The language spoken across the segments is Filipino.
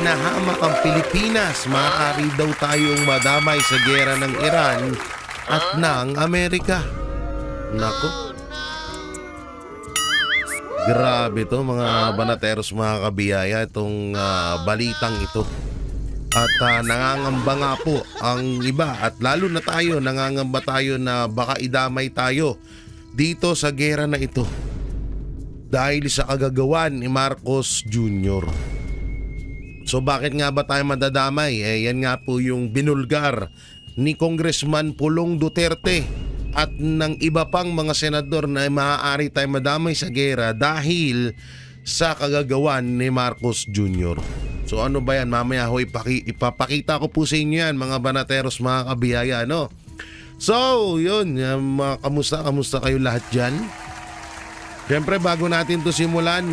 hinahamak ang Pilipinas. Maaari daw tayong madamay sa giyera ng Iran at ng Amerika. Nako. Grabe to mga banateros, mga kabiyaya, itong balitang ito. At nangangamba nga po ang iba at lalo na tayo, nangangamba tayo na baka idamay tayo dito sa giyera na ito dahil sa kagagawan ni Marcos Jr. So bakit nga ba tayo madadamay? Yan nga po yung binulgar ni Congressman Pulong Duterte at ng iba pang mga senador na maaari tayo madamay sa giyera dahil sa kagagawan ni Marcos Jr. So ano ba yan? Mamaya ho ipapakita ko po sa inyo yan, mga banateros, mga kabiyaya, no? So yun, kamusta kayo lahat dyan? Siyempre bago natin to simulan,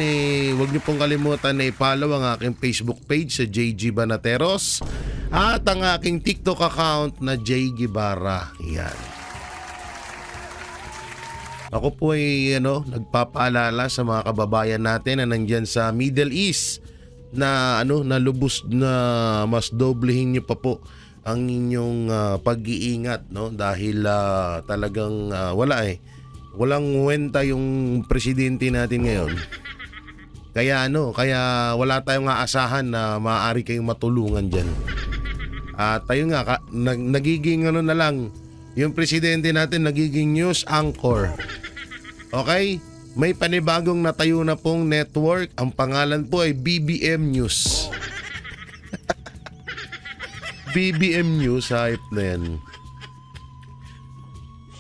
huwag niyo pong kalimutan na i-follow ang aking Facebook page sa JG Banateros at ang aking TikTok account na J Guevara. Yan. Ako po ay nagpapaalala sa mga kababayan natin na nandyan sa Middle East na na lubos na mas doblehin niyo pa po ang inyong pag-iingat, no, dahil talagang walang wenta yung presidente natin ngayon. Kaya kaya wala tayong aasahan na maaari kayong matulungan diyan. At tayo nga nagiging na lang yung presidente natin, nagiging news anchor. Okay? May panibagong natayo na pong network. Ang pangalan po ay BBM News. BBM News, hype na yan.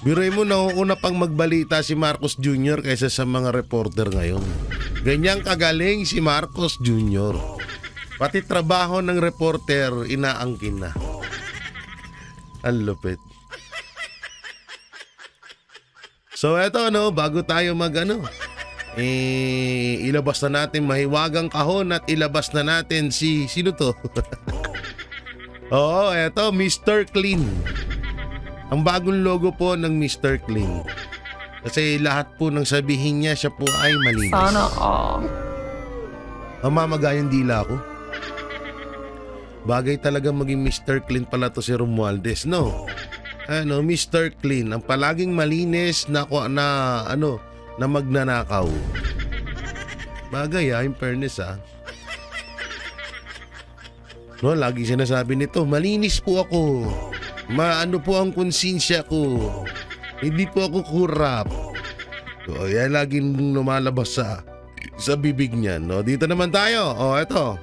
Biruin mo, nauuna pang magbalita si Marcos Jr. kaysa sa mga reporter ngayon. Ganyang kagaling si Marcos Jr. Pati trabaho ng reporter, inaangkin na. Ang lupit. So eto bago tayo ilabas na natin mahiwagang kahon at ilabas na natin sino to? Oo, eto Mr. Clean. Ang bagong logo po ng Mr. Clean. Kasi lahat po ng sabihin niya, siya po ay malinis. Sana all. Mamamaga yung dila ko. Bagay talaga maging Mr. Clean pala to si Romualdez, no? Mr. Clean, ang palaging malinis na magnanakaw. Bagay in fairness No, lagi sinasabi nito, malinis po ako. Po ang konsensya ko. Hindi po ako kurap. So, yan laging lumalabas sa bibig niya, no? Dito naman tayo. Eto.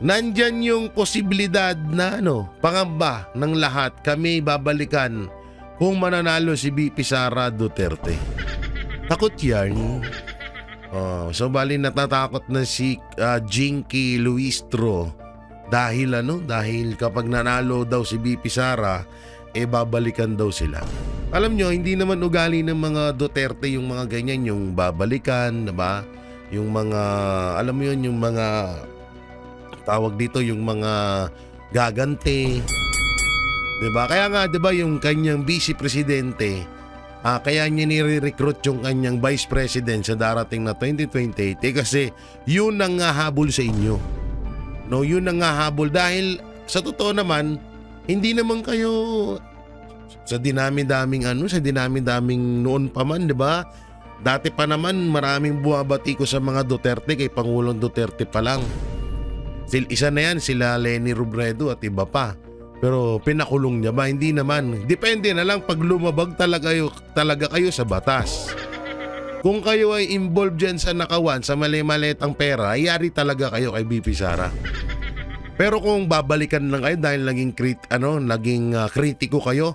Nandyan yung posibilidad na pangamba ng lahat kami babalikan kung mananalo si VP Sara Duterte. Takot yan. So bali natatakot na si Jinky Luistro dahil dahil kapag nanalo daw si VP Sara, babalikan daw sila. Alam nyo, hindi naman ugali ng mga Duterte yung mga ganyan, yung babalikan, diba? Yung mga, alam mo yun, yung mga tawag dito, yung mga gaganti. Diba? Kaya nga, diba, yung kanyang vice presidente, kaya niya nire-recruit yung kanyang vice president sa darating na 2028 kasi yun ang habol sa inyo. No, yun ang habol dahil sa totoo naman, hindi naman kayo sa dinami-daming noon pa man, diba? Dati pa naman maraming buwabati ko sa mga Duterte kay Pangulong Duterte pa lang. Isa na yan, sila Leni Robredo at iba pa. Pero pinakulong niya ba? Hindi naman. Depende na lang pag lumabag talaga kayo sa batas. Kung kayo ay involved dyan sa nakawan, sa mali-malitang pera, yari talaga kayo kay VP Sara. Pero kung babalikan lang kayo dahil naging kritiko kayo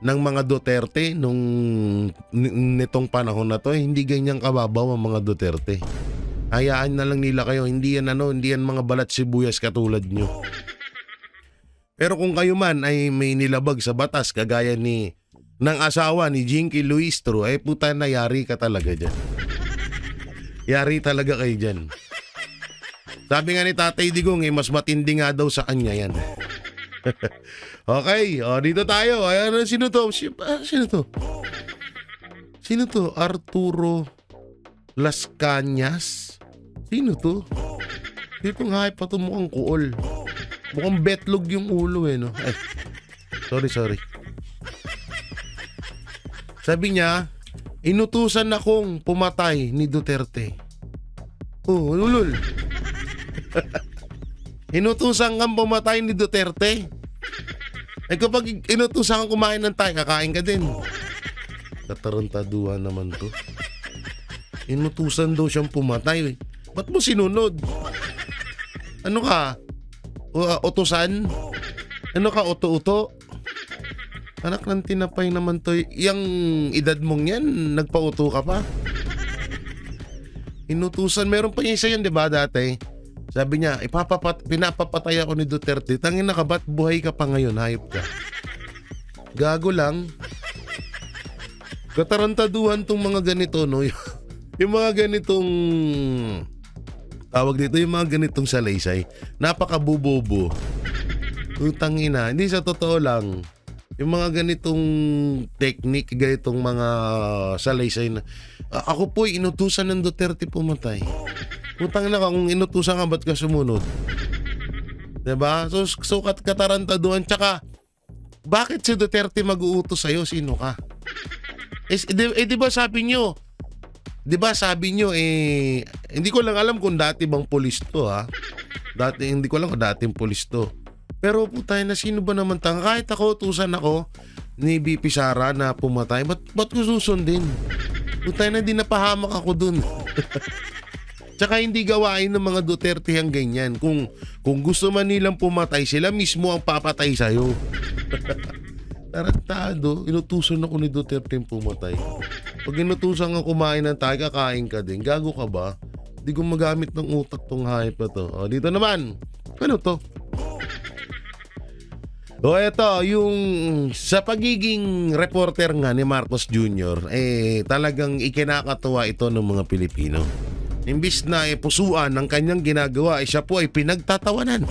ng mga Duterte nitong panahon na to, hindi ganyang kababaw ang mga Duterte. Hayaan na lang nila kayo, hindi yan mga balat sibuyas katulad nyo. Pero kung kayo man ay may nilabag sa batas kagaya ng asawa ni Jinky Luistro, puta na yari ka talaga dyan. Yari talaga kayo dyan. Sabi nga ni Tatay Digong, mas matindi nga daw sa kanya yan. Okay, dito tayo. Sino to? Sino to? Arturo Las Cañas? Sino to? Ditong hayop pa to mukhang kuol. Mukhang betlog yung ulo eh, no? Ay, sorry. Sabi niya, inutusan akong pumatay ni Duterte. Oh, ulul. Inutusan kang pumatay ni Duterte. Eh kapag inutusan kang kumain ng tayo, kakain ka din. Katarantaduhan naman to. Inutusan daw siyang pumatay. Ba't mo sinunod? Ano ka? Utusan? Ano ka, uto-uto? Anak ng tinapay naman to. Yang edad mong yan, nagpauto ka pa? Inutusan, meron pa yung isa yan, di ba dati? Sabi niya, pinapapatay ako ni Duterte. Tangin na ka, ba't buhay ka pa ngayon? Hayop ka. Gago lang. Katarantaduhan tong mga ganito, no? Yung mga ganitong, tawag dito, yung mga ganitong salaysay. Napakabubobo. Utang ina. Hindi, sa totoo lang. Yung mga ganitong technique, ganitong mga salaysay na, ako po inutusan ng Duterte pumatay. Utang na ka, kung inutusan ka, ba't ka sumunod? Diba? So katarantaduhan. Tsaka, bakit si Duterte mag-uutos sa'yo? Sino ka? Diba sabi nyo, hindi ko lang alam kung dati bang pulis to, ha? Hindi ko alam kung dating pulis to. Pero putay na, sino ba naman kahit ako, utusan ako ni BP Sara na pumatay, ba't ko susundin? Putay na, di napahamak ako dun. Tsaka hindi gawain ng mga Duterte ang ganyan. Kung gusto man nilang pumatay, sila mismo ang papatay sa'yo. Tarantado, inutusan ako ni Duterte yung pumatay. Pag inutusan kang kumain ng tayo, kakain ka din. Gago ka ba? Hindi ko magamit ng utak tong hype na to. O, dito naman. Ano to? O, eto, yung sa pagiging reporter nga ni Marcos Jr., talagang ikinakatuwa ito ng mga Pilipino. Imbis na pusuan ng kanyang ginagawa, siya po ay pinagtatawanan.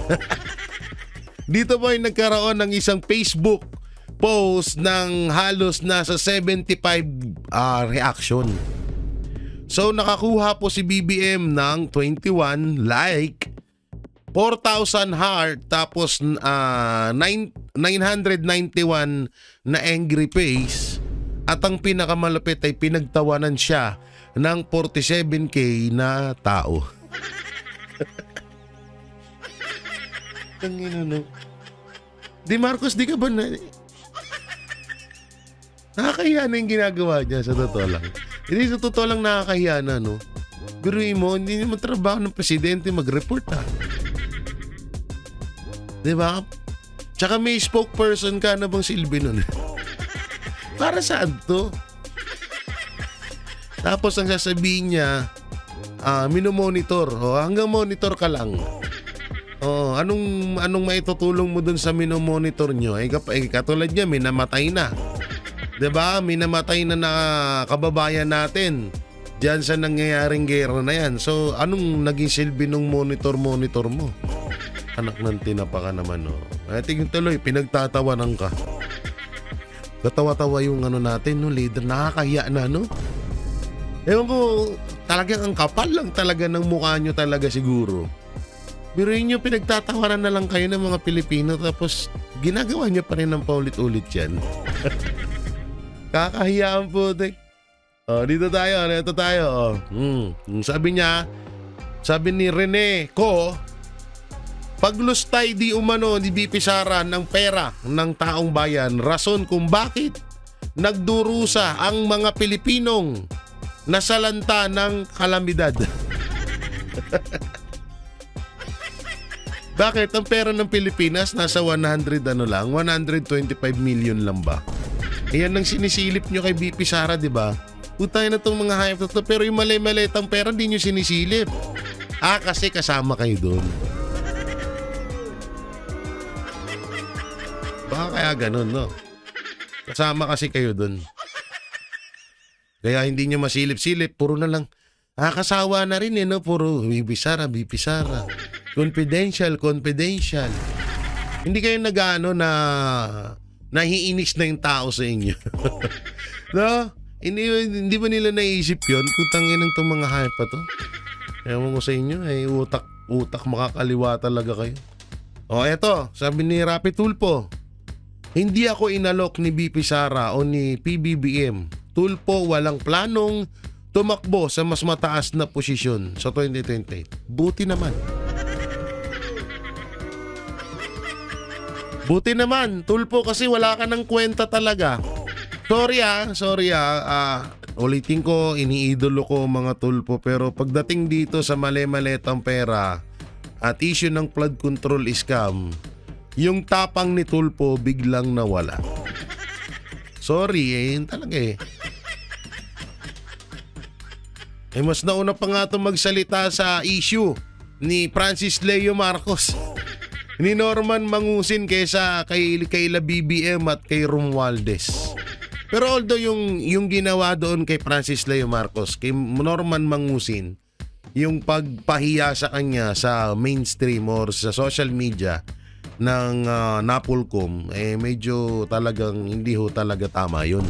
Dito po ay nagkaroon ng isang Facebook post ng halos nasa 75 reaction. So nakakuha po si BBM ng 21 like, 4,000 heart, tapos 991 na angry face, at ang pinakamalapit ay pinagtawanan siya ng 47k na tao. Tangina, no? Di Marcos, di ka ba na... Nakakahiya na yung ginagawa niya, sa totoo lang. Hindi, sa totoo lang nakakahiya na, no? Biruin mo, hindi naman trabaho ng presidente mag-report, ha? Di ba? Tsaka may spokesperson ka na bang silbi nun? Para saan to? Tapos ang sasabihin niya, minomonitor. O, hanggang monitor ka lang. O, anong maitutulong mo dun sa minomonitor nyo? Katulad niya, may namatay na. 'Di ba? May namatay na kababayan natin diyan sa nangyayaring gera na yan. So, anong naging silbi ng monitor mo? Anak ng tinapa ka naman, no? Tingin tuloy, pinagtatawanan ka. Katawa-tawa yung natin, no, leader. Nakakahiya na, no? Ewan ko, talagang ang kapal lang talaga ng mukha nyo talaga siguro. Biruin nyo, pinagtatawanan na lang kayo ng mga Pilipino, tapos ginagawa nyo pa rin ng paulit-ulit yan. Kakahiyaan po, dito tayo, ito tayo. Sabi ni Rene Ko, paglustay di umano ni BP Sara ng pera ng taong bayan, rason kung bakit nagdurusa ang mga Pilipinong nasalanta ng kalamidad. Bakit? Ang pera ng Pilipinas nasa 125 million lang ba? Ayan ang sinisilip nyo kay BP Sara, di ba? Utay na tong mga hype na to, pero yung malay-malitang pera hindi nyo sinisilip. Kasi kasama kayo doon. Baka kaya ganun, no? Kasama kasi kayo doon. Kaya hindi nyo masilip-silip, puro na lang. Kasawa na rin, no? Puro BP Sara. Confidential. Hindi kayo nag-ano na nahiinis na yung tao sa inyo. No? Hindi ba nila naisip yun? Putangin ng itong mga hype pa to. Ewan ko sa inyo, utak Utak makakaliwa talaga kayo. O eto, sabi ni Rapi Tulpo, hindi ako inalok ni BP Sara o ni PBBM. Tulpo walang planong tumakbo sa mas mataas na posisyon sa 2028. Buti naman. Buti naman, Tulpo, kasi wala ka ng kwenta talaga. Sorry ulitin ko, iniidolo ko mga Tulpo, pero pagdating dito sa mali-maletang pera at issue ng flood control scam, yung tapang ni Tulpo biglang nawala. Sorry, yun talaga eh. Mas nauna pa nga itong magsalita sa issue ni Francis Leo Marcos, ni Norman Mangusin kaysa kay BBM at kay Romualdez. Pero although yung ginawa doon kay Francis Leo Marcos, kay Norman Mangusin, yung pagpahiya sa kanya sa mainstream or sa social media ng Napolcom, medyo talagang hindi ho talaga tama yun.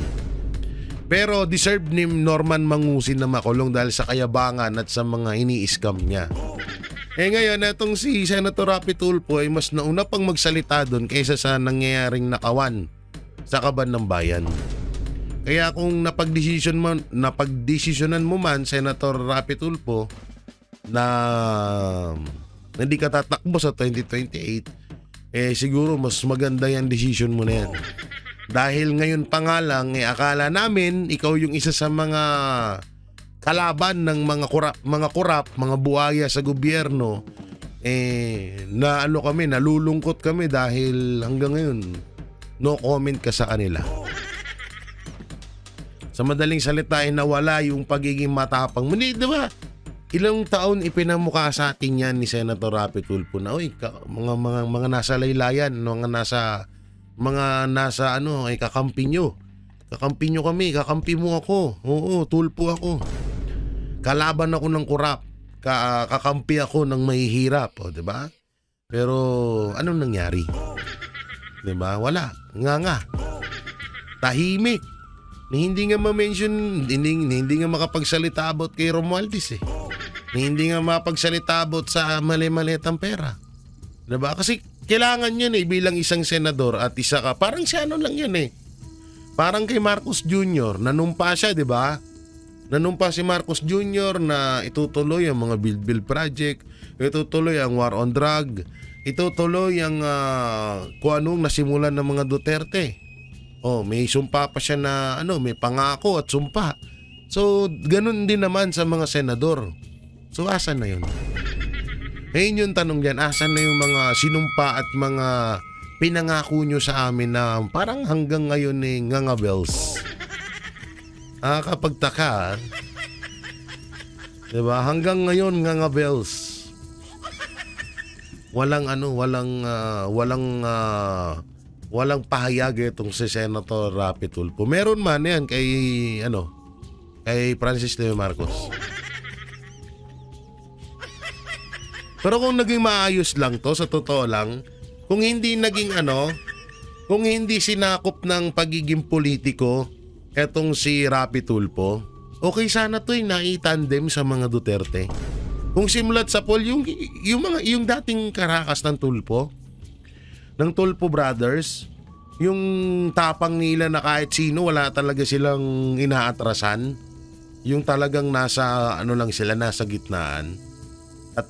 Pero deserve ni Norman Mangusin na makulong dahil sa kayabangan at sa mga ini-scam niya. Ngayon, itong si Senator Rapi Tulfo ay mas nauna pang magsalita doon kaysa sa nangyayaring nakawan sa Kaban ng Bayan. Kaya kung napagdesisyonan mo man, Senator Rapi Tulfo, na hindi ka tatakbo sa 2028, siguro mas maganda yung decision mo na yan. Dahil ngayon pa nga lang, akala namin ikaw yung isa sa mga kalaban ng mga kurap, mga buhaya sa gobyerno, nalulungkot kami dahil hanggang ngayon no comment ka sa kanila. Sa madaling salita, nawala yung pagiging matapang mo. Di ba? Ilang taon ipinamukha sa atin yan ni Senator Rapi Tulfo na mga nasa laylayan, mga nasa kakampi nyo. Kakampi nyo kami, kakampi mo ako. Oo, Tulfo ako. Kalaban ako ng kurap. Kakampi ako ng mahihirap, di ba? Pero anong nangyari? Di ba? Wala. Nga. Tahimik. Hindi nga ma-mention, hindi nga makapagsalita about kay Romualdez eh. Hindi nga makapagsalita about sa mali-malitang pera. Diba? Kasi kailangan yun bilang isang senador at isa ka. Parang si lang yan Parang kay Marcos Jr. Nanumpa siya, diba? Nanumpa si Marcos Jr. na itutuloy ang mga build project, itutuloy ang war on drug, itutuloy ang kung anong nasimulan ng mga Duterte. May sumpa pa siya na may pangako at sumpa. So, ganun din naman sa mga senador. So, asan na yun? Yung tanong dyan, asan na yung mga sinumpa at mga pinangako nyo sa amin na parang hanggang ngayon ngangabels? Kapagtaka. Diba? Hanggang ngayon ngangabels. Walang pahayag itong si Senator Rapi Tulfo. Meron man yan kay Francis Leo Marcos. Pero kung naging maayos lang to, sa totoo lang, kung hindi kung hindi sinakop ng pagiging politiko etong si Rapi Tulfo, okay sana to naitandem sa mga Duterte. Kung simulat sa yung dating karakas ng Tulfo Brothers, yung tapang nila na kahit sino wala talaga silang inaatrasan, yung talagang nasa sila, nasa gitnaan. At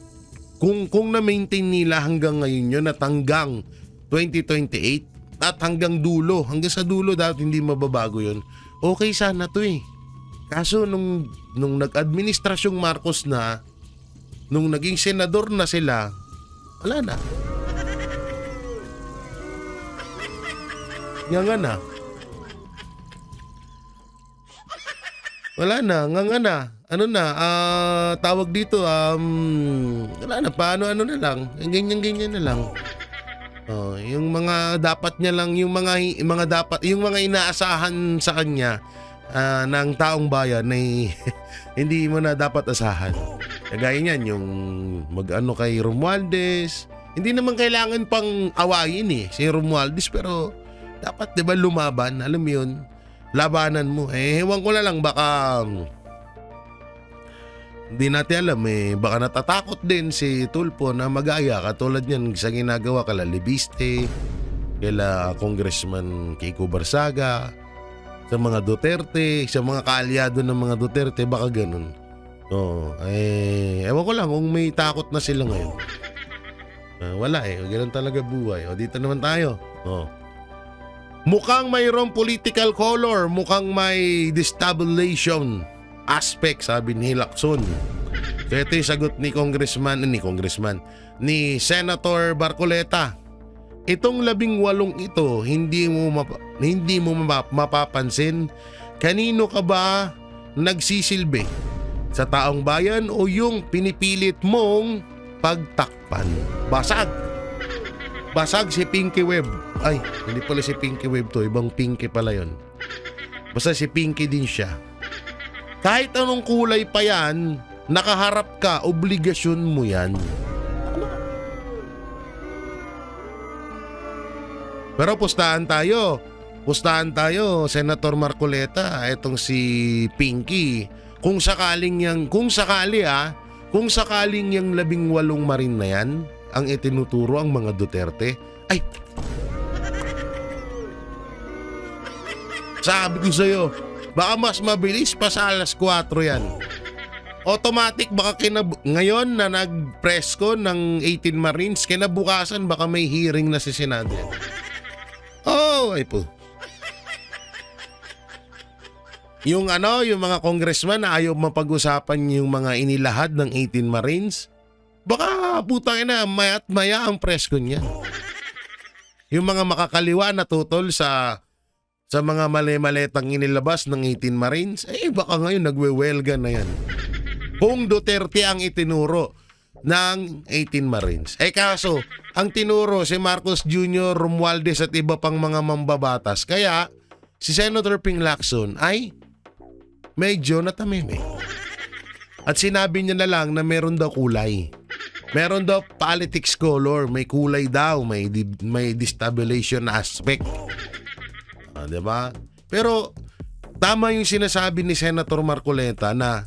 kung na-maintain nila hanggang ngayon yun at hanggang 2028 at hanggang sa dulo dapat hindi mababago yun, okay sana to Kaso nung nag-administrasyong Marcos na, nung naging senador na sila, wala na. Nga na. Wala na, tawag dito, wala na, paano na lang, ganyan na lang. Yung mga dapat niya lang, yung mga inaasahan sa kanya ng taong bayan ay hindi mo na dapat asahan. Kagaya niyan, yung kay Romualdez, hindi naman kailangan pang awayin si Romualdez, pero dapat 'di ba lumaban, alam mo 'yun, labanan mo. Ewan ko na lang, baka Hindi natin alam baka natatakot din si Tulfo na mag-aya katulad niyan sa ginagawa kala Libiste, kala Congressman Kiko Barsaga, sa mga Duterte, sa mga kaalyado ng mga Duterte, baka ganun. Ewan ko lang kung may takot na sila ngayon. Wala ganun talaga buhay. Dito naman tayo. Mukhang mayroong political color, mukhang may destabilization aspect, sabi ni Lacson. So ito yung sagot ni Senator Barcoleta. Itong 18 ito, hindi mo mapapansin kanino ka ba nagsisilbi? Sa taong bayan o yung pinipilit mong pagtakpan? Basag si Pinky Web. Ay, hindi pala si Pinky Web to, ibang Pinky pala yon. Basta si Pinky din siya. Kahit anong kulay pa yan, nakaharap ka, obligasyon mo yan. Pero pustahan tayo, Senator Marcoleta, etong si Pinky. Kung sakaling yang 18 marin na yan, ang itinuturo ang mga Duterte, ay, sabi ko sa'yo, baka mas mabilis pa sa alas 4 yan. Automatic baka ngayon na nag-presko ng 18 Marines, kinabukasan baka may hearing na si Senado. Ay po. Yung mga congressman na ayaw mapag-usapan yung mga inilahad ng 18 Marines, baka putang ina, maya't maya ang presko niya. Yung mga makakaliwa na tutol sa mga mali-maletang inilabas ng 18 Marines, baka ngayon nagwewelga na yan. Kung Duterte ang itinuro ng 18 Marines. Kaso, ang tinuro si Marcos Jr., Romualdez at iba pang mga mambabatas. Kaya, si Senator Ping Lacson ay medyo natameme. At sinabi niya na lang na meron daw kulay. Meron daw politics color, may kulay daw, may destabilization aspect. Diba? Pero tama yung sinasabi ni Senator Marcoleta na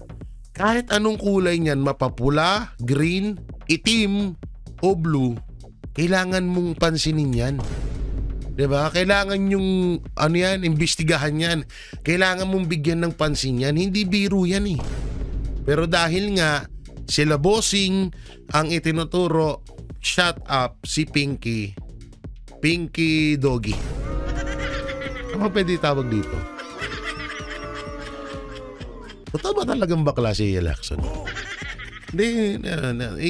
kahit anong kulay niyan, mapapula, green, itim, o blue, kailangan mong pansinin yan. Diba? Kailangan yung imbestigahan yan. Kailangan mong bigyan ng pansin yan. Hindi biro yan Pero dahil nga sila bossing ang itinuturo, shut up si Pinky Doggy. Ano pwede tawag dito? Totoo ba talagang bakla si Lacson? Hindi,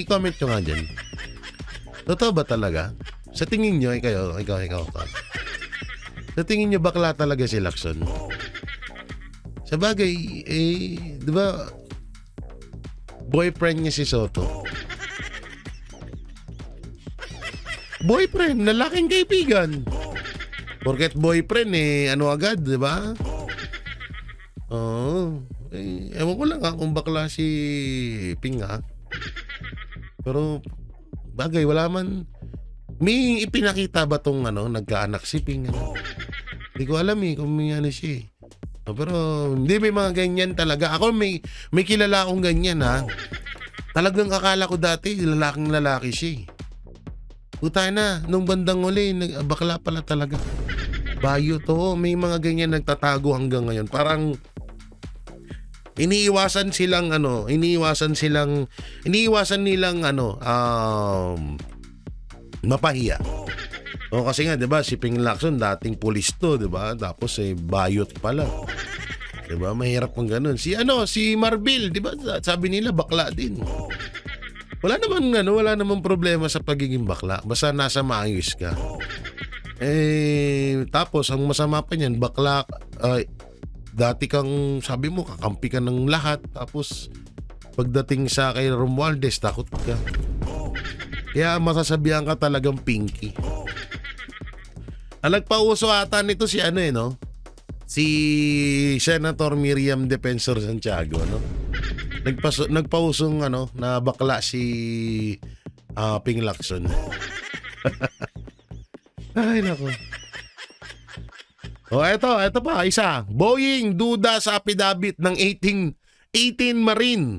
i-comment nyo nga dyan. Totoo ba talaga? Sa tingin nyo, ikaw. Sa tingin nyo bakla talaga si Lacson? Sa bagay, di ba, boyfriend niya si Soto. Boyfriend, lalaking kaibigan. Porket boyfriend agad, di ba? Ewan ko lang kung bakla si Ping Pero bagay, wala man. May ipinakita ba tong nagkaanak si Ping? Hindi ko alam kung may siya pero hindi, may mga ganyan talaga. Ako may kilala akong ganyan Talagang akala ko dati lalaking lalaki siya Puta na, nung bandang uli, bakla pala talaga. Bayo to, may mga ganyan nagtatago hanggang ngayon. Parang iniiwasan nilang mapahiya. Kasi nga 'di ba si Ping Lacson dating pulis to, 'di ba? Tapos bayot pala. 'Di ba? Mahirap pang ganun. Si Marbil, 'di ba? Sabi nila bakla din. Wala namang problema sa pagiging bakla. Basta nasa maayos ka. Tapos ang masama pa niyan, bakla dati kang, sabi mo, kakampi ka ng lahat. Tapos pagdating sa kay Romualdez, takot ka. Kaya masasabihan ka talagang Pinky. Nagpauso ata nito si si Senator Miriam Defensor Santiago, nagpausong na bakla si Ping Lacson. Ay nako. Eto pa, isa. Boying duda sa apidabit ng 18 Marine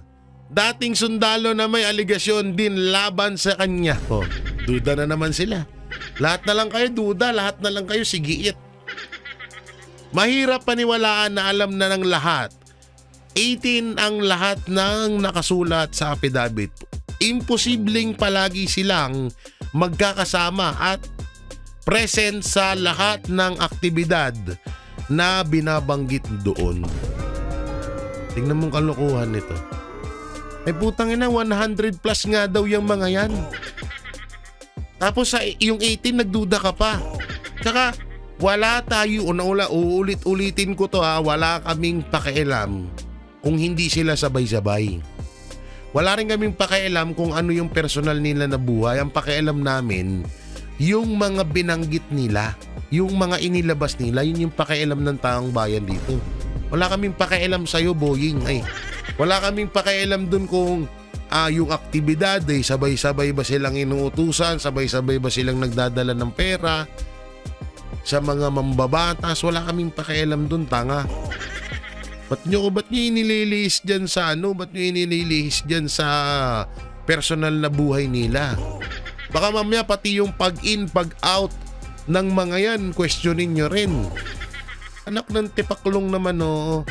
dating sundalo na may aligasyon din laban sa kanya. Oh, duda na naman sila. Lahat na lang kayo duda, lahat na lang kayo sigiit. Mahirap paniwalaan na alam na ng lahat. 18 ang lahat ng nakasulat sa affidavit. Imposibleng palagi silang magkakasama at present sa lahat ng aktibidad na binabanggit doon. Tingnan mong kalokohan nito. Ay putang ina, 100 plus nga daw yung mga yan. Tapos sa yung 18 nagduda ka pa. Tsaka wala tayo, uulit-ulitin ko to wala kaming pakialam kung hindi sila sabay-sabay. Wala rin kaming pakialam kung ano yung personal nila na buhay. Ang pakialam namin, yung mga binanggit nila, yung mga inilabas nila, yun yung pakialam ng taong bayan dito. Wala kaming pakialam sa'yo, boying. Ay, wala kaming pakialam dun kung yung aktibidad, sabay-sabay ba silang inuutusan, sabay-sabay ba silang nagdadala ng pera sa mga mambabatas. Wala kaming pakialam dun, tanga. Ba't nyo inililihis dyan sa Ba't nyo inililihis dyan sa personal na buhay nila? Baka mamaya pati yung pag-in, pag-out ng mga yan, questionin nyo rin. Anak ng tipaklong naman, oh.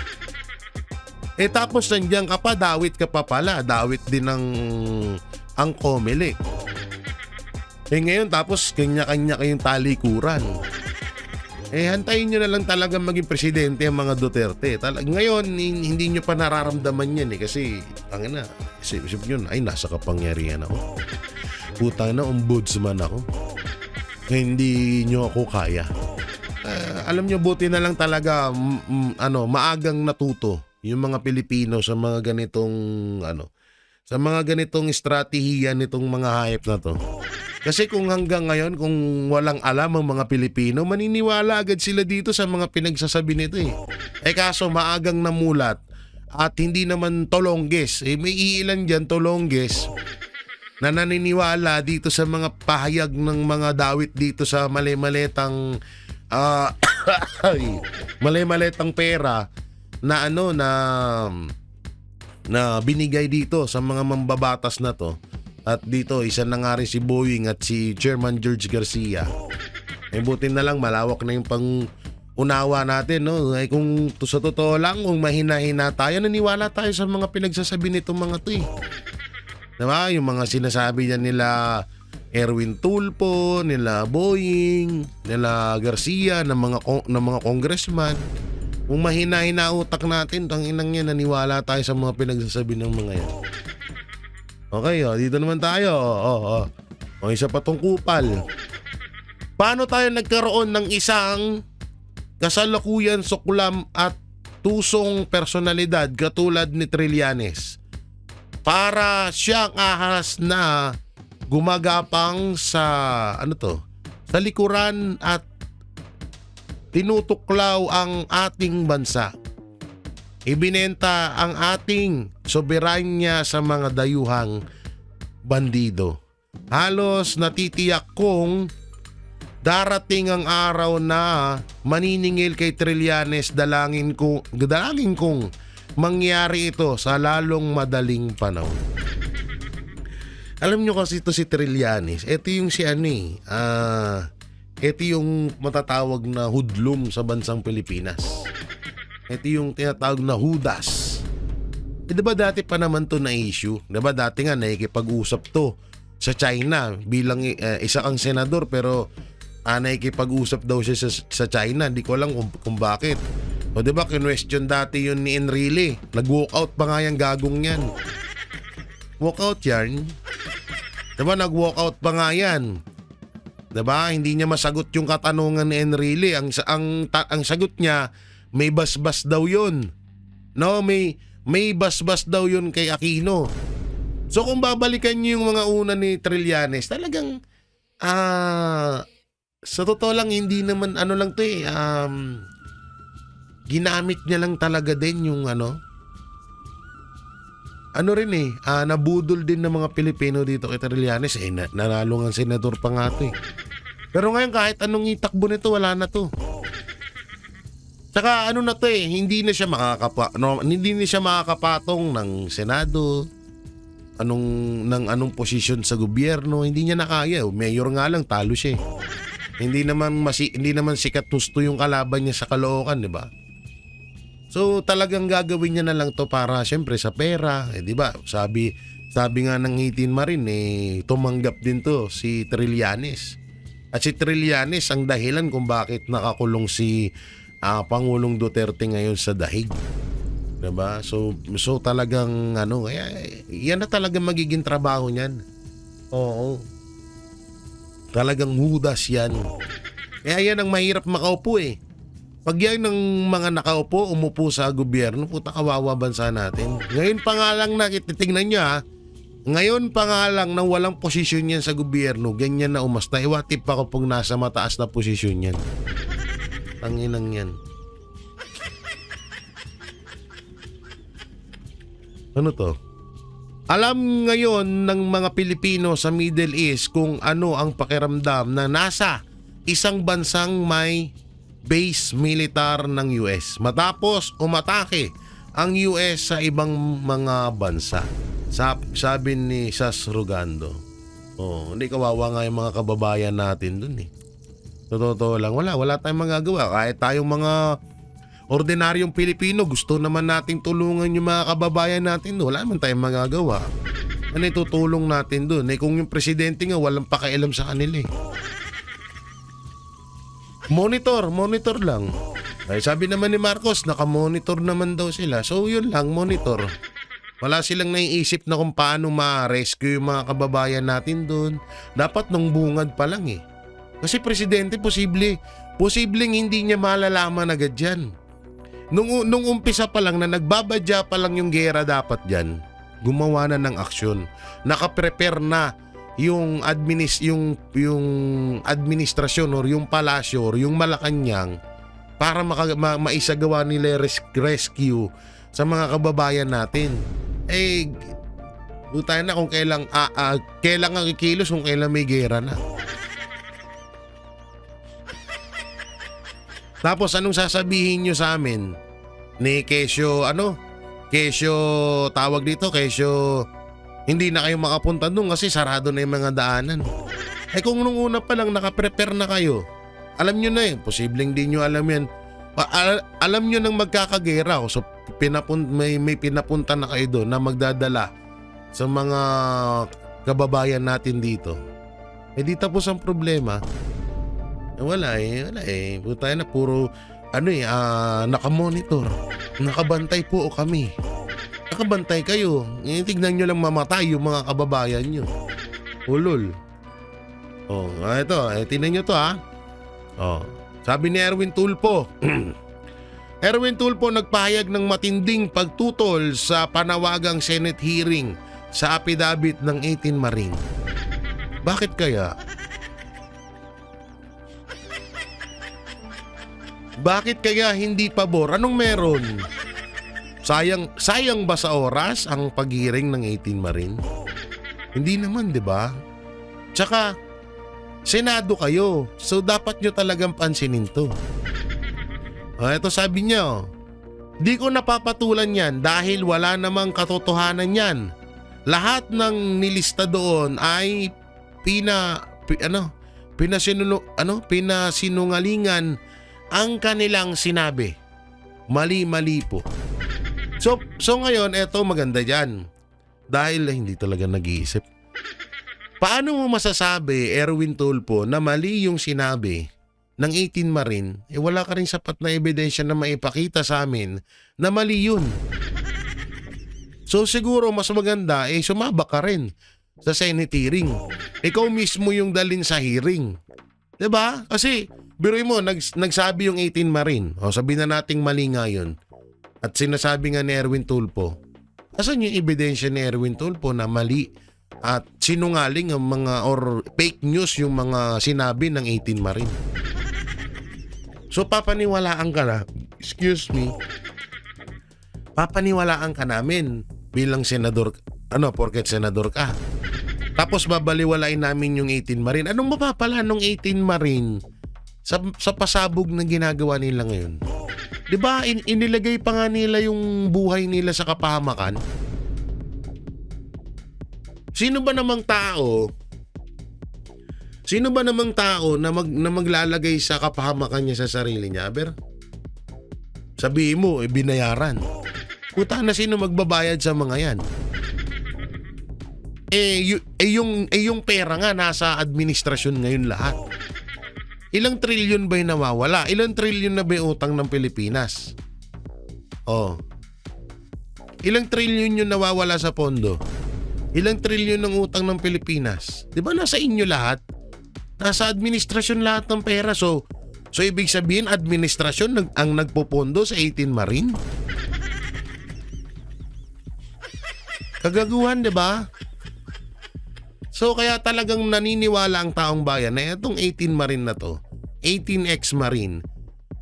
Tapos nandiyan ka pa, dawit ka pa pala. Dawit din ang Comelec. Ngayon tapos kanya-kanya kayong talikuran. Hantayin nyo na lang talaga maging presidente ang mga Duterte. Ngayon, hindi nyo pa nararamdaman yan kasi, isip nyo, ay nasa kapangyarihan ako. Putang na, ombudsman ako. Hindi nyo ako kaya. Alam nyo, buti na lang talaga, maagang natuto yung mga Pilipino sa mga ganitong estratehiya nitong mga hayop na to. Kasi kung hanggang ngayon, kung walang alam ang mga Pilipino, maniniwala agad sila dito sa mga pinagsasabi nito kaso maagang namulat at hindi naman tolongges. May iilan dyan tolongges na naniniwala dito sa mga pahayag ng mga dawit dito sa mali-maletang mali-maletang pera na na binigay dito sa mga mambabatas na to. At dito, isa na nga rin si Boying at si Chairman George Garcia. Buti na lang, malawak na yung pang-unawa natin, no? Kung sa totoo lang, kung mahina-hina tayo, naniwala tayo sa mga pinagsasabi nitong mga to Diba? Yung mga sinasabi niya nila Erwin Tulfo, nila Boying, nila Garcia, ng mga congressman. Kung mahina-hina utak natin, tanginang yan, naniwala tayo sa mga pinagsasabi ng mga yan. Okay, dito naman tayo. Isa pa tong kupal. Paano tayo nagkaroon ng isang kasalukuyan, suklam at tusong personalidad katulad ni Trillanes para siyang ahas na gumagapang sa sa likuran at tinutuklaw ang ating bansa. Ibinenta ang ating soberanya sa mga dayuhang bandido. Halos natitiyak kong darating ang araw na maniningil kay Trillanes, dalangin kong mangyari ito sa lalong madaling panahon. Alam nyo kasi ito si Trillanes, ito yung ito yung matatawag na hudlum sa bansang Pilipinas. Ito yung tinatawag na Judas. Diba dati pa naman to na issue? Diba dati nga nakikipag-usap to sa China bilang isa kang senador pero nakikipag-usap daw siya sa China. Hindi ko alam kung bakit. O diba kinwestiyon dati yun ni Enrile. Nag-walkout pa nga yung gagong yan. Walkout yan. Diba nag-walkout pa nga yan. Diba hindi niya masagot yung katanungan ni Enrile. Ang sagot niya, may basbas daw yun. No, may basbas daw yun kay Aquino. So kung babalikan niyo yung mga una ni Trillanes, talagang sa totoo lang hindi naman lang to ginamit niya lang talaga din yung nabudol din ng mga Pilipino dito kay Trillanes. Nanalo ng senador pa nga to Pero ngayon kahit anong itakbo nito, wala na to. Tsaka na to hindi na siya makakapatong ng Senado, anong posisyon sa gobyerno, hindi niya na kaya. Mayor nga lang, talo siya. Hindi naman sikat gusto yung kalaban niya sa Caloocan, di ba? So talagang gagawin niya na lang to para syempre sa pera, di ba? Sabi nga ng 18 Marine, tumanggap din to si Trillanes. At si Trillanes ang dahilan kung bakit nakakulong si Pangulong Duterte ngayon sa dahig. Diba? So talagang yan na talagang magiging trabaho niyan. Oo. Talagang hudas yan. Kaya yan ang mahirap makaupo eh. Pag yan ng mga nakaupo, umupo sa gobyerno, puta kawawa bansa natin. Ngayon pa nga lang titignan nyo ha. Ngayon pa nga lang nang walang posisyon yan sa gobyerno, ganyan na umasta. Iwatip pa ko pag nasa mataas na posisyon yan. Tanginang yan. Ano to? Alam ngayon ng mga Pilipino sa Middle East kung ano ang pakiramdam na nasa isang bansang may base militar ng US matapos umatake ang US sa ibang mga bansa. Sabi ni Sas Rugando. Hindi kawawa nga yung mga kababayan natin dun eh. Totoo lang, wala tayong magagawa. Kahit tayong mga ordinaryong Pilipino, gusto naman nating tulungan yung mga kababayan natin. Wala naman tayong magagawa. Ano itutulong natin dun? Kung yung presidente nga, walang pakialam sa kanila eh. Monitor lang. Sabi naman ni Marcos, naka-monitor naman daw sila. So yun lang, monitor. Wala silang naiisip na kung paano ma-rescue yung mga kababayan natin dun. Dapat nung bungad pa lang eh. Kasi presidente, posibleng hindi niya malalaman agad yan. Nung umpisa pa lang na nagbabadya pa lang yung gera dapat dyan, gumawa na ng aksyon. Nakaprepare na yung administrasyon or yung palasyo or yung Malacanang para maisagawa nila rescue sa mga kababayan natin. Tayo na kung kailang ang ikilos kung kailan may gera na. Tapos anong sasabihin nyo sa amin? Ni Kesyo, tawag dito, Kesyo, hindi na kayo makapunta doon kasi sarado na yung mga daanan. Kung nung una pa lang nakaprepare na kayo, alam nyo na posibleng di nyo alam yan. Alam nyo nang magkakagera. So may pinapunta na kayo doon na magdadala sa mga kababayan natin dito. Di tapos ang problema. Wala eh. Tayo na puro nakamonitor. Nakabantay po kami. Nakabantay kayo. Tignan nyo lang mamatay yung mga kababayan nyo. Ulol. Ito. Tingnan nyo to ha. Sabi ni Erwin Tulfo. Erwin Tulfo nagpahayag ng matinding pagtutol sa panawagang Senate hearing sa apidabit ng 18 Marine. Bakit kaya? Bakit kaya hindi pabor? Anong meron? Sayang ba sa oras ang paghiring ng 18 Marine? Hindi naman, 'di ba? Tsaka Senado kayo. So dapat nyo talagang pansinin 'to. Ito sabi niya, di ko napapatulan 'yan dahil wala namang katotohanan 'yan. Lahat ng nilista doon ay pinasinungalingan ang kanilang sinabi. Mali po. So ngayon, eto maganda dyan. Dahil hindi talaga nag-iisip. Paano mo masasabi, Erwin Tulfo, na mali yung sinabi ng 18 Marine, wala ka rin sapat na ebidensya na maipakita sa amin na mali yun. So siguro mas maganda, sumaba ka rin sa Senate hearing. Ikaw mismo yung dalin sa hearing. 'Di ba? Kasi biruin mo, nagsabi yung 18 Marine. Sabi na nating mali nga yun. At sinasabi nga ni Erwin Tulfo. Asan yung ebidensya ni Erwin Tulfo na mali at sinungaling ang mga or fake news yung mga sinabi ng 18 Marine? So papaniwalaan ka na, papaniwalaan ka namin bilang senador, porket senador ka. Tapos babaliwalain namin yung 18 Marine. Anong mapapala nung 18 Marine sa pasabog na ginagawa nila ngayon? 'Di ba? Inilagay pa nga nila yung buhay nila sa kapahamakan. Sino ba namang tao na maglalagay sa kapahamakan niya sa sarili niya, aber? Sabihin mo, binayaran. Puta na, sino magbabayad sa mga yan? Yung pera nga nasa administrasyon ngayon lahat. Ilang trilyon ba yung nawawala? Ilang trilyon na ba yung utang ng Pilipinas? Oh. Ilang trilyon yung nawawala sa pondo? Ilang trilyon ng utang ng Pilipinas? Di ba nasa inyo lahat? Nasa administrasyon lahat ng pera. So ibig sabihin, administrasyon ang nagpopondo sa 18 Marine? Kagaguhan, di ba? So kaya talagang naniniwala ang taong bayan na itong 18 Marine na to, 18X Marine,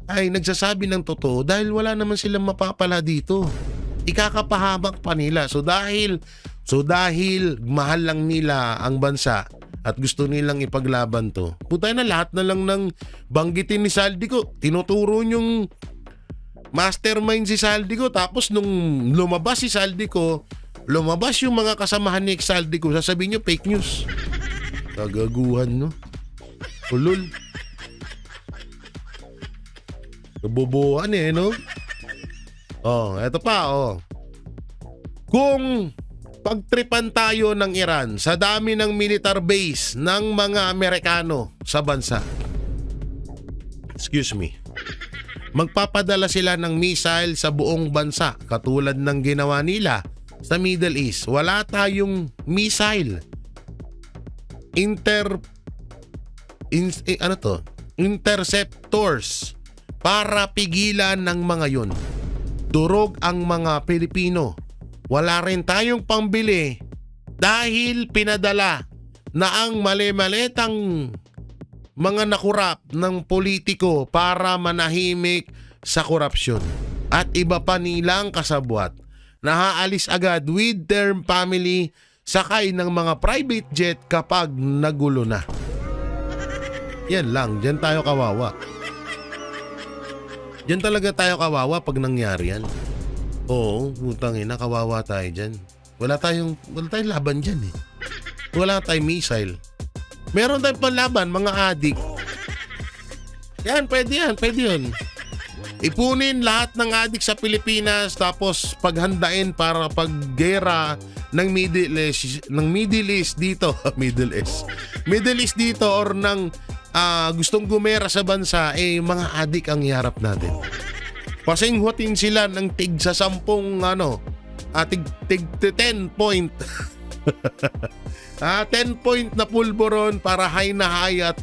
ay nagsasabi ng totoo dahil wala naman silang mapapala dito. Ikakapahamak pa nila. So dahil mahal lang nila ang bansa at gusto nilang ipaglaban to, putay na, lahat na lang ng banggitin ni Saldico, tinuturo yung mastermind si Saldico. Tapos nung lumabas si Saldico, lumabas yung mga kasamahan ni Saldico, sasabihin nyo fake news. Kagaguhan, no? Ulul. Kabobohan no? Oh, eto pa, oh. Kung pagtripan tayo ng Iran sa dami ng militar base ng mga Amerikano sa bansa, excuse me, magpapadala sila ng missile sa buong bansa katulad ng ginawa nila sa Middle East. Wala tayong missile. Interceptors para pigilan ng mga yun. Durog ang mga Pilipino. Wala rin tayong pambili dahil pinadala na ang mali-malitang mga nakurap ng politiko para manahimik sa korupsyon. At iba pa nilang kasabwat. Nahaalis agad with their family, sakay ng mga private jet kapag nagulo na. Yan lang, dyan tayo kawawa. Dyan talaga tayo kawawa pag nangyari yan. Oo, putang ina, kawawa tayo dyan. Wala tayong laban dyan eh. Wala tayong missile. Meron tayong panlaban, mga adik. Yan, pwede yun. Ipunin lahat ng adik sa Pilipinas tapos paghandain para paggera ng Middle East dito, Middle East dito, or ng gustong gumera sa bansa, mga adik ang iharap natin. Pasinghutin sila ng tig sa 10 tig 10 point 10 point na pulburon para high na high at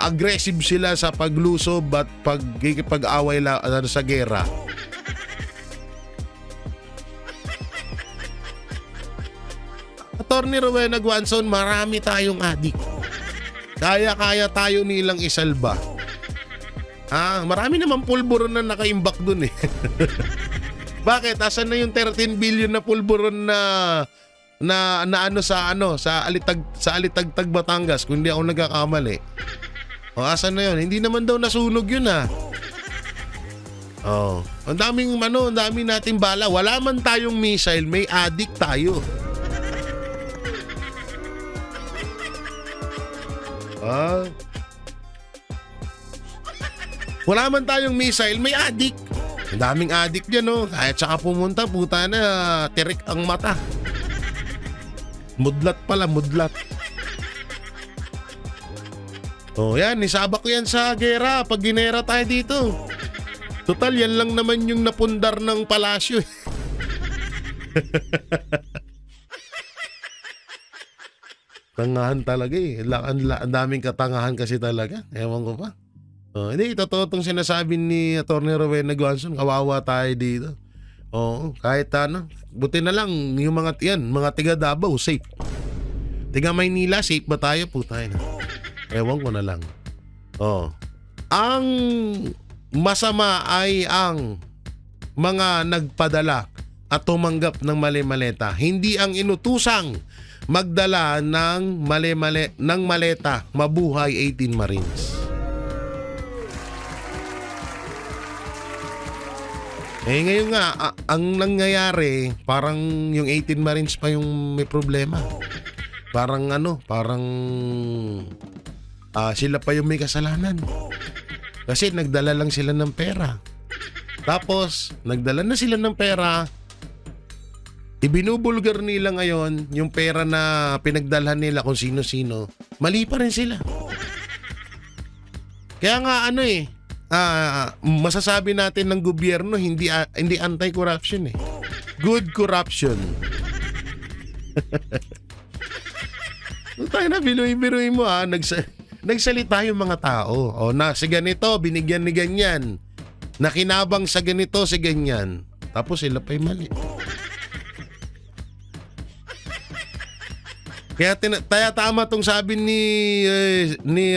aggressive sila sa paglusob at pag-away sa gera. Attorney Rowena Guanzon, marami tayong adik. Kaya tayo nilang isalba. Marami naman pulburon na nakaimbak dun eh. Bakit? Asan na yung 13 billion na pulburon na sa Alitagtag Batangas, kung hindi ako nagkakamali. Asan na yun? Hindi naman daw nasunog yun ang daming nating bala. Wala man tayong missile, may adik tayo. Wala man tayong missile, may adik. Ang daming adik dyan, no? Kahit saka pumunta, puta na, tirik ang mata. Mudlat pala. Yan, nisabak ko yan sa gera pag ginera tayo dito. Total, yan lang naman yung napundar ng palasyo. Tangahan talaga eh. Ang daming katangahan kasi talaga. Ewan ko pa. Hindi, totoo itong sinasabi ni Atty. Rowena Guanzon. Kawawa tayo dito. Kahit buti na lang yung mga tiga Davao, safe. Tiga Maynila, safe ba tayo? Putay na. Ewan ko na lang. Ang masama ay ang mga nagpadala at tumanggap ng mali-maleta. Hindi ang inutusang magdala ng maleta. Mabuhay 18 Marines. Ngayon nga, ang nangyayari, parang yung 18 Marines pa yung may problema. Parang sila pa yung may kasalanan. Kasi nagdala lang sila ng pera. Tapos, nagdala na sila ng pera, ibinubulgar nila ngayon yung pera na pinagdalhan nila kung sino-sino. Mali pa rin sila. Kaya nga masasabi natin ng gobyerno hindi anti-corruption eh. Good corruption. Tayo na binuy-binuy mo nagsalita yung mga tao. O na si ganito, binigyan ni ganyan. Nakinabang sa ganito, si ganyan. Tapos sila pa'y mali. Kaya tama tong sabi ni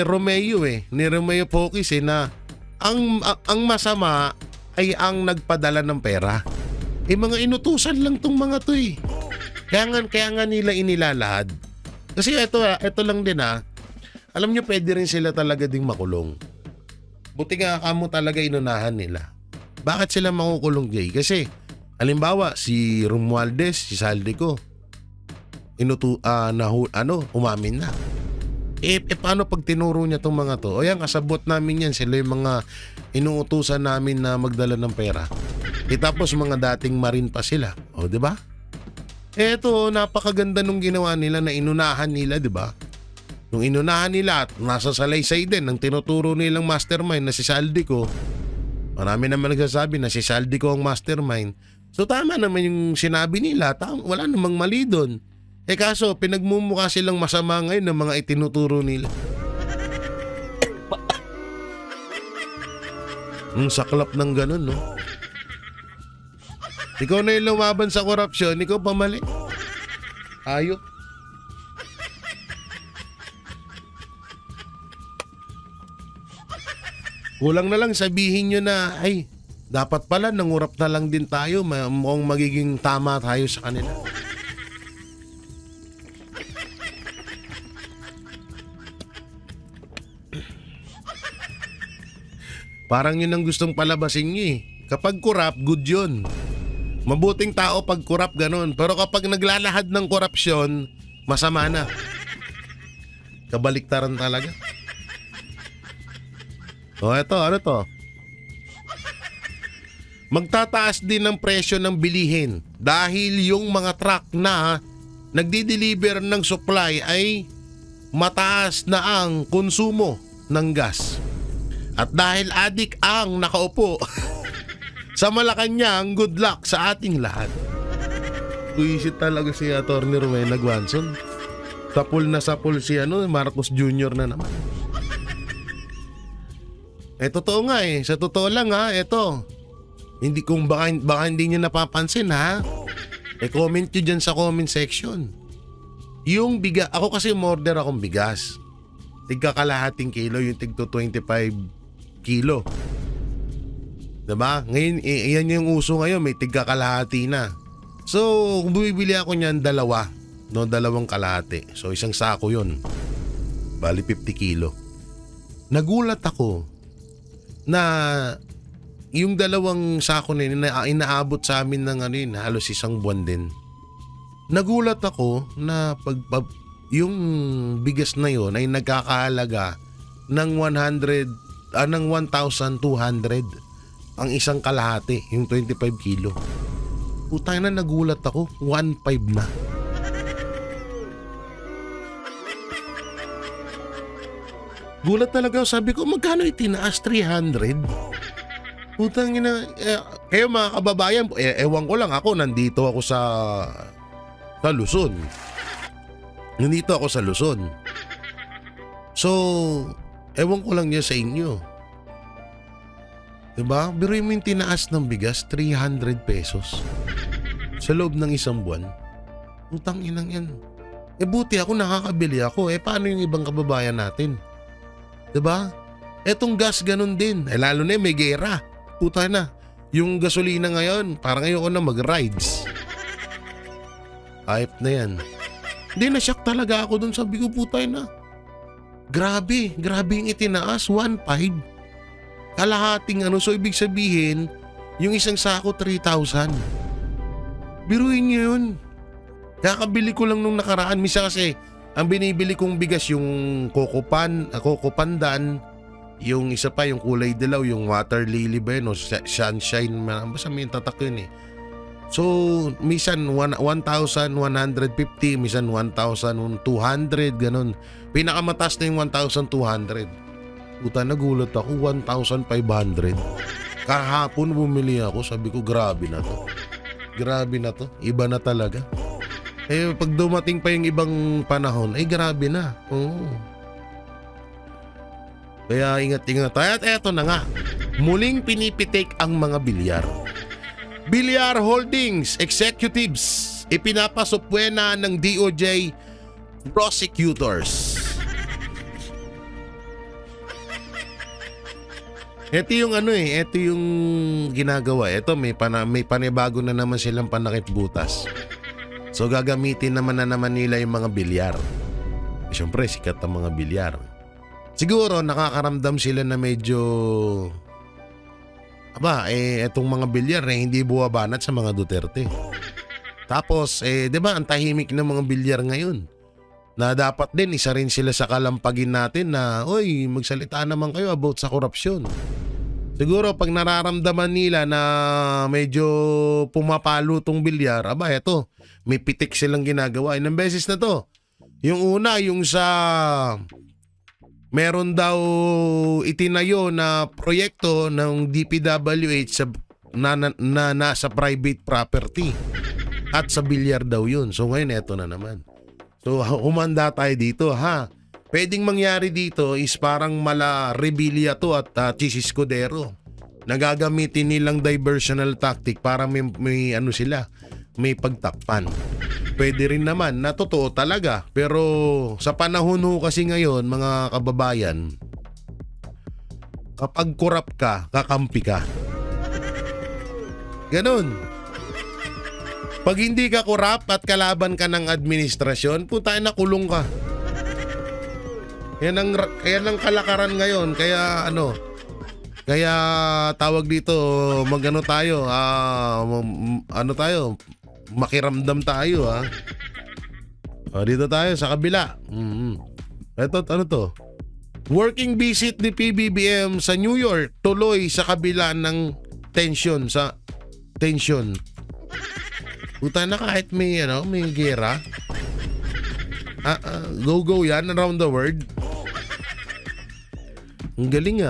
Romeo ni Romeo Pokis na ang masama ay ang nagpadala ng pera. Mga inutusan lang tong mga to eh. Kaya nga nila inilalahad. Kasi ito lang din alam nyo pwede rin sila talaga ding makulong. Buti nga kamo talaga inunahan nila. Bakit sila makukulong, Jay? Kasi halimbawa si Romualdez, si Saldico, umamin na. Paano pag tinuro niya tong mga to? O yan, kasabot namin yan. Sila yung mga inuutusan namin na magdala ng pera. Tapos mga dating Marine pa sila. O, di ba? Eto, napakaganda nung ginawa nila na inunahan nila, di ba? Nung inunahan nila at nasa salaysay din ng tinuturo nilang mastermind na si Saldico. Marami naman nagsasabi na si Saldico ang mastermind. So tama naman yung sinabi nila. Wala namang mali doon. Kaso pinagmumukha silang masama ngayon ng mga itinuturo nila. Ang saklap ng ganun, no? Ikaw na yung lumaban sa korupsyon, ikaw pamali. Ayok. Kulang na lang sabihin nyo na, dapat pala nangurap na lang din tayo, mukhang magiging tama tayo sa kanila. Parang yun ang gustong palabasin nyo eh. Kapag kurap, good yun. Mabuting tao pag kurap ganun. Pero kapag naglalahad ng korupsyon, masama na. Kabaliktaran talaga. O eto, ano to? Magtataas din ng presyo ng bilihin dahil yung mga truck na nagdi-deliver ng supply ay mataas na ang konsumo ng gas. At dahil adik ang nakaupo sa Malacanang, good luck sa ating lahat. Buisit talaga si Atty. Rowena Guanzon. Sapul na sapul si Marcos Jr. na naman. Totoo nga sa totoo lang eto. Hindi kung baka hindi niyo napapansin comment nyo dyan sa comment section. Yung bigas, ako kasi umorder akong bigas. Tigka kalahating kilo, yung tigto 25 kilo. Diba? Ngayon, yan yung uso ngayon, may tigka kalahati na. So, kung bumibili ako niyan, dalawang kalahati. So, isang sako yun. Bali 50 kilo. Nagulat ako na yung dalawang sako na yun, inaabot sa amin ng halos isang buwan din. Nagulat ako na yung bigas na yun ay nagkakahalaga ng 1,200 ang isang kalahati, yung 25 kilo. Putang na, nagulat ako, 1,500 na. Gulat talaga ako, sabi ko, magkano itinaas? 300? Putang ina, kayo mga kababayan, ewan ko lang, ako nandito ako sa Luzon. Nandito ako sa Luzon. So, ewan ko lang niya sa inyo. Diba? Biruin mo yung tinaas ng bigas, 300 pesos. Sa loob ng isang buwan. Putang inang yan. Buti ako, nakakabili ako. Paano yung ibang kababayan natin? Diba? Etong gas ganun din. Lalo na may gera. Puta na. Yung gasolina ngayon, parang ayoko na mag-rides. Hype na yan. Hindi, na-shock talaga ako dun. Sabi ko, putay na. Grabe yung itinaas. 1,500. Kalahating so ibig sabihin, Yung isang sako 3,000. Biruin niyo yun. Kakabili ko lang nung nakaraan. Misa kasi ang binibili kong bigas yung Coco Pandan, yung isa pa yung kulay dilaw, yung water lily ba yun o sunshine, basta may tatak yun eh. So misan 1,150, misan 1,200, ganun. Pinakamataas na yung 1,200. Puta, nagulat ako, 1,500. Kahapon bumili ako, sabi ko grabe na to. Grabe na to, iba na talaga. Eh pag dumating pa yung ibang panahon, ay grabe na. Oo. Kaya ingat-ingat tayo. At eto na nga, muling pinipitik ang mga bilyar. Bilyar Holdings Executives ipinapasupwena ng DOJ prosecutors. Ito yung ito yung ginagawa. Ito may panibago na naman silang panakit butas. So gagamitin naman nila yung mga bilyar. Siyempre sikat ang mga bilyar. Siguro nakakaramdam sila na medyo etong mga bilyar hindi buwabanat sa mga Duterte. Tapos 'di ba ang tahimik ng mga bilyar ngayon. Na dapat din isa rin sila sa kalampagin natin na oy magsalita naman kayo about sa korupsyon. Siguro pag nararamdaman nila na medyo pumapalo tong bilyar, eto, may pitik silang ginagawa. Ilang beses na to. Yung una, yung sa meron daw itinayo na proyekto ng DPWH na nasa private property at sa bilyar daw yun. So ngayon eto na naman. So humanda tayo dito ha. Pwedeng mangyari dito is parang mala rebellia to at chisiskudero. Nagagamitin nilang diversional tactic para may sila, may pagtakpan. Pwede rin naman na totoo talaga. Pero sa panahon ho kasi ngayon mga kababayan, kapag korap ka, kakampi ka. Ganon. Pag hindi ka korap at kalaban ka ng administrasyon, puta na kulong ka. Yan ang kalakaran ngayon. Kaya tawag dito, makiramdam tayo ha. Dito tayo sa kabila. Ito, to? Working visit ni PBBM sa New York tuloy sa kabila ng tension. Puta na kahit may gera. Go yan around the world. Ang galing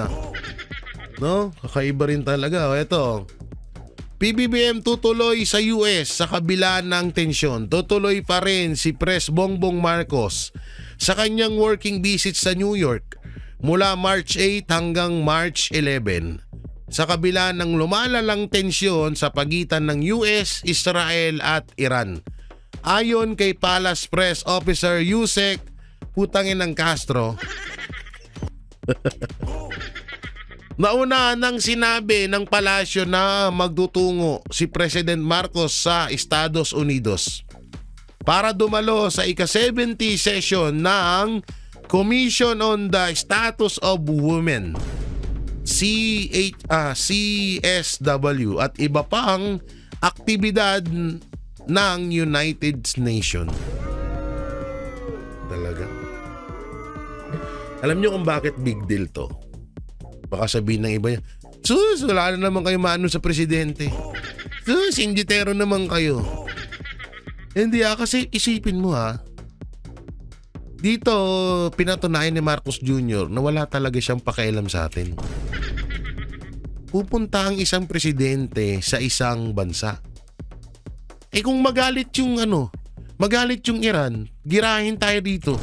no? Kakaiba rin talaga. Ito. PBBM tutuloy sa US sa kabila ng tensyon. Tutuloy pa rin si Pres Bongbong Marcos sa kanyang working visit sa New York mula March 8 hanggang March 11. Sa kabila ng lumalalang tensyon sa pagitan ng US, Israel at Iran. Ayon kay Palace Press Officer Yusek Putangin ng Castro, nauna nang sinabi ng palasyo na magtutungo si President Marcos sa Estados Unidos para dumalo sa ika-70 session ng Commission on the Status of Women CSW at iba pang aktibidad ng United Nations. Talaga. Alam niyo kung bakit big deal to? Baka sabihin ng iba yan, sus, wala na naman kayo maano sa presidente. Sus, injitero naman kayo. Hindi kasi isipin mo dito pinatunayan ni Marcos Jr. na wala talaga siyang pakialam sa atin. Pupunta ang isang presidente sa isang bansa. Kung magalit yung Iran, girahin tayo dito.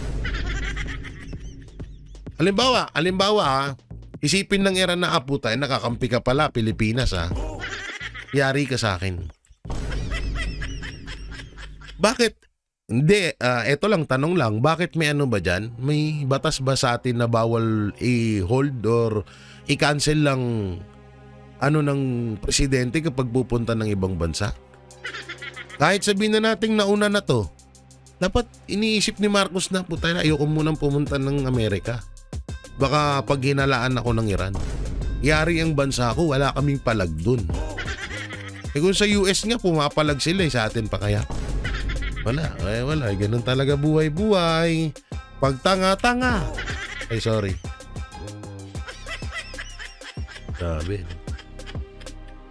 Halimbawa, isipin ng Iran na tayo, nakakampi ka pala, Pilipinas yari ka sa akin. Bakit? Hindi, eto lang, tanong lang, bakit may ba dyan? May batas ba sa atin na bawal i-hold or i-cancel lang ng presidente kapag pupunta ng ibang bansa? Kahit sabihin na natin nauna na to, dapat iniisip ni Marcos na ayoko munang pumunta ng Amerika. Baka pag hinalaan ako ng Iran, yari ang bansa ko, wala kaming palag dun. kung sa US nga pumapalag sila sa atin pa kaya? Wala, ganun talaga buhay-buhay. Pag tanga-tanga. Ay, sorry. Sabi.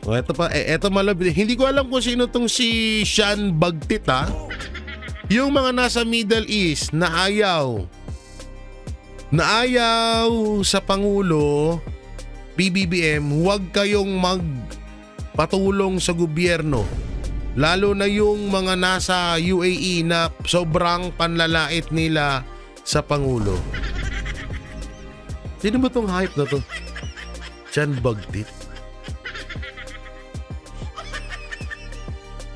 O, eto pa, eto malabit. Hindi ko alam kung sino tong si Sean Bagtit, ha? Yung mga nasa Middle East na ayaw sa Pangulo, PBBM, huwag kayong magpatulong sa gobyerno. Lalo na yung mga nasa UAE na sobrang panlalait nila sa Pangulo. Sino ba tong hype na to? Sean Bagtit.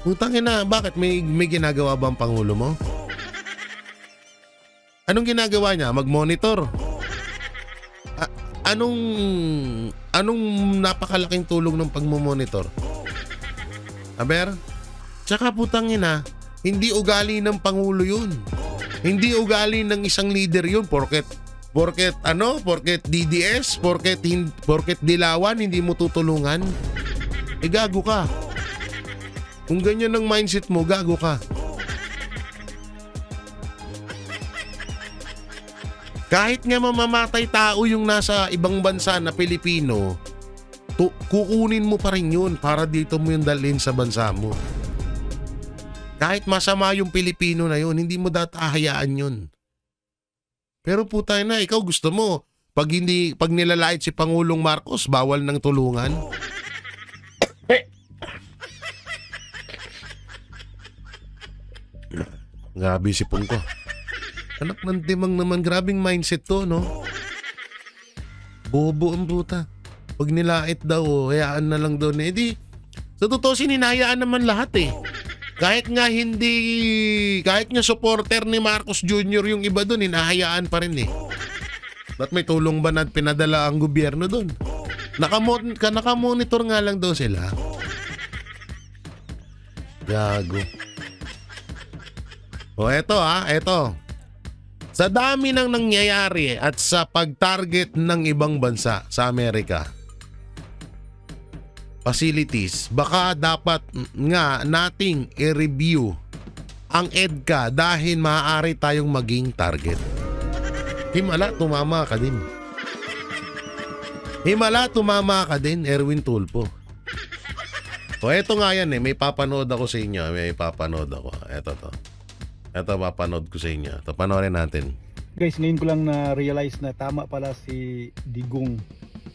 Utangin na, bakit? May ginagawa ba ang Pangulo mo? Anong ginagawa niya? Mag-monitor? Anong napakalaking tulong ng pagmumonitor? Aber? Tsaka putangin na, hindi ugali ng Pangulo yun. Hindi ugali ng isang leader yun. Porket DDS, porket dilawan, hindi mo tutulungan. Gago ka. Kung ganyan ang mindset mo, gago ka. Kahit nga mamamatay tao yung nasa ibang bansa na Pilipino, kukunin mo pa rin yun para dito mo yung dalhin sa bansa mo. Kahit masama yung Pilipino na yun, hindi mo datahayaan yun. Pero putay na, ikaw gusto mo, pag nilalait si Pangulong Marcos, bawal ng tulungan. Grabe si Pungko. Anak ng timang naman, grabing mindset to, no? Bobo ang puta. Pag nilait daw, hayaan na lang daw na. Di, sa totoo sininayaan naman lahat eh. Kahit nga supporter ni Marcos Jr. yung iba doon, hinahayaan pa rin eh. Ba't may tulong ba na pinadala ang gobyerno doon? Nakamonitor nga lang daw sila. Gago. O eto. Sa dami ng nangyayari at sa pag-target ng ibang bansa sa Amerika, facilities, baka dapat nga nating i-review ang EDCA dahil maaari tayong maging target. Himala, tumama ka din, Erwin Tulfo. O eto nga yan eh, may papanood ako sa inyo. Eto papanood ko sa inyo. Ito, panoorin natin. Guys, ngayon ko lang na-realize na tama pala si Digong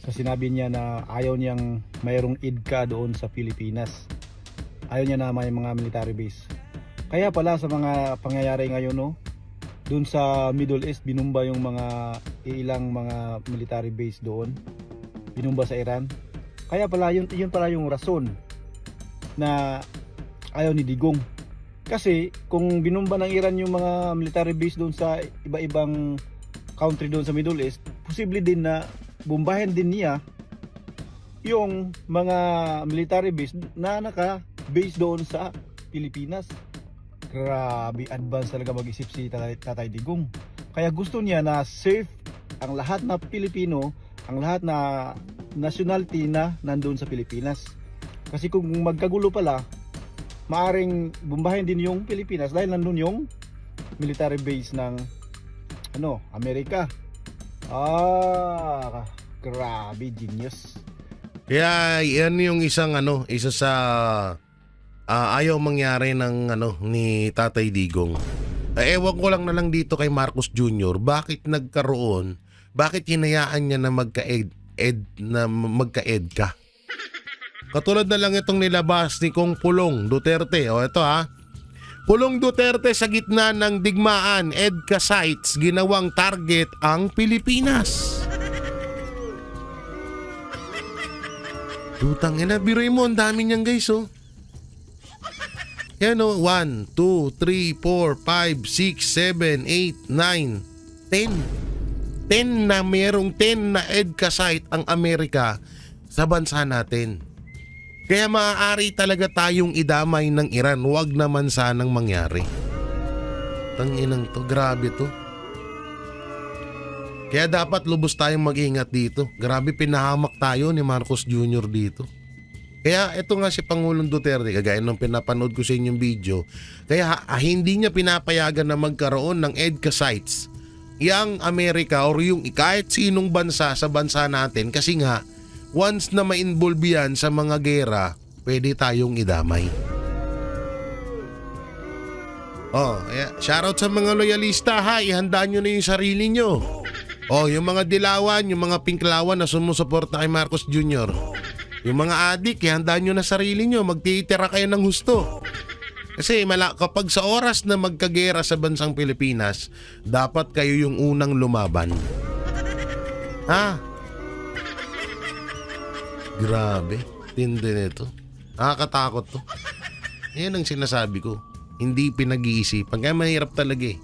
sa sinabi niya na ayaw niyang mayroong EDCA doon sa Pilipinas. Ayaw niya na may mga military base. Kaya pala sa mga pangyayari ngayon, no, doon sa Middle East, binumba yung mga ilang mga military base doon. Binumba sa Iran. Kaya pala yun pala yung rason na ayaw ni Digong. Kasi kung binumba ng Iran yung mga military base doon sa iba-ibang country doon sa Middle East, posible din na bombahin din niya yung mga military base na naka-base doon sa Pilipinas. Grabe, advance talaga mag-isip si Tatay Digong. Kaya gusto niya na safe ang lahat na Pilipino, ang lahat na nationality na nandoon sa Pilipinas. Kasi kung magkagulo pala, maaring bombahin din yung Pilipinas dahil nandun yung military base ng Amerika. Grabe, genius. Kaya yan yung isa sa ayaw mangyari ng ni Tatay Digong. Ewan ko lang na lang dito kay Marcos Jr. Bakit hinayaan niya na magka-EDCA? Katulad na lang itong nilabas ni Kong Pulong Duterte. O ito Pulong Duterte sa gitna ng digmaan, EDCA sites, ginawang target ang Pilipinas. Tutang ina, biruin mo, ang dami niyan guys, oh. Yan, oh, 1, 2, 3, 4, 5, 6, 7, 8, 9, 10. 10 na merong 10 na EDCA site ang Amerika sa bansa natin. Kaya maaari talaga tayong idamay ng Iran, huwag naman sanang mangyari. Tanginang to, grabe to. Kaya dapat lubos tayong mag-ingat dito. Grabe, pinahamak tayo ni Marcos Jr. dito. Kaya ito nga si Pangulong Duterte, kagaya nung pinapanood ko sa inyong video, kaya hindi niya pinapayagan na magkaroon ng EDCA sites yang Amerika or yung kahit sinong bansa sa bansa natin, kasi nga once na ma-involve yan sa mga gera, pwede tayong idamay. Shoutout sa mga loyalista ha, ihanda nyo na yung sarili nyo. Yung mga dilawan, yung mga pinklawan na sumusuporta kay Marcos Jr. Yung mga adik, ihanda nyo na sarili nyo, magtitira kayo ng husto. Kasi kapag sa oras na magkagera sa bansang Pilipinas, dapat kayo yung unang lumaban. Grabe, tindi nito. Nakakatakot to. Yan ang sinasabi ko. Hindi pinag-iisipan. Kaya mahirap talaga eh.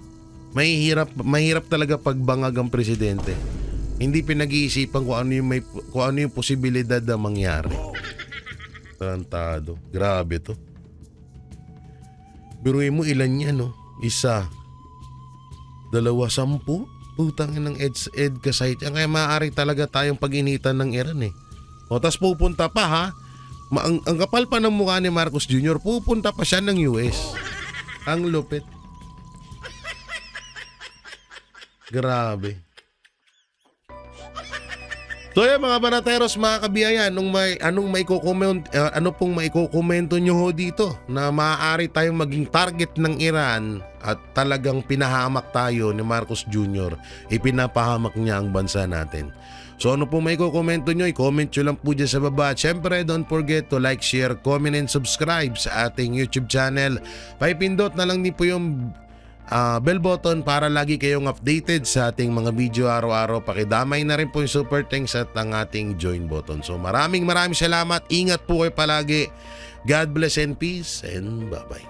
Mahirap talaga pagbangag ang presidente. Hindi pinag-iisipan kung ano yung posibilidad na mangyari. Tarantado. Grabe to. Biruin mo ilan yan, no? 1, 2, 10. Putang ng EDCA site. Kaya maaari talaga tayong pag-initan ng Iran eh. Tapos pupunta pa ha. Ang kapal pa ng mukha ni Marcos Jr. Pupunta pa siya ng US. Ang lupit. Grabe. So yan mga banateros, mga kabiyayan, ano pong maikokomento nyo ho dito na maaari tayong maging target ng Iran at talagang pinahamak tayo ni Marcos Jr. Ipinapahamak niya ang bansa natin. So ano pong maikokomento nyo, i-comment nyo lang po dyan sa baba. At syempre, don't forget to like, share, comment, and subscribe sa ating YouTube channel. Paipindot na lang din po yung bell button para lagi kayong updated sa ating mga video araw-araw. Pakidamay na rin po yung super thanks at ang ating join button. So maraming salamat. Ingat po kayo palagi. God bless and peace and bye-bye.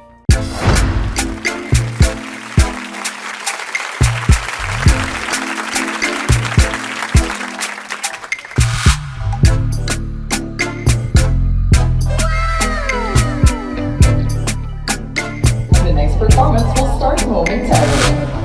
The next performance will start momentarily.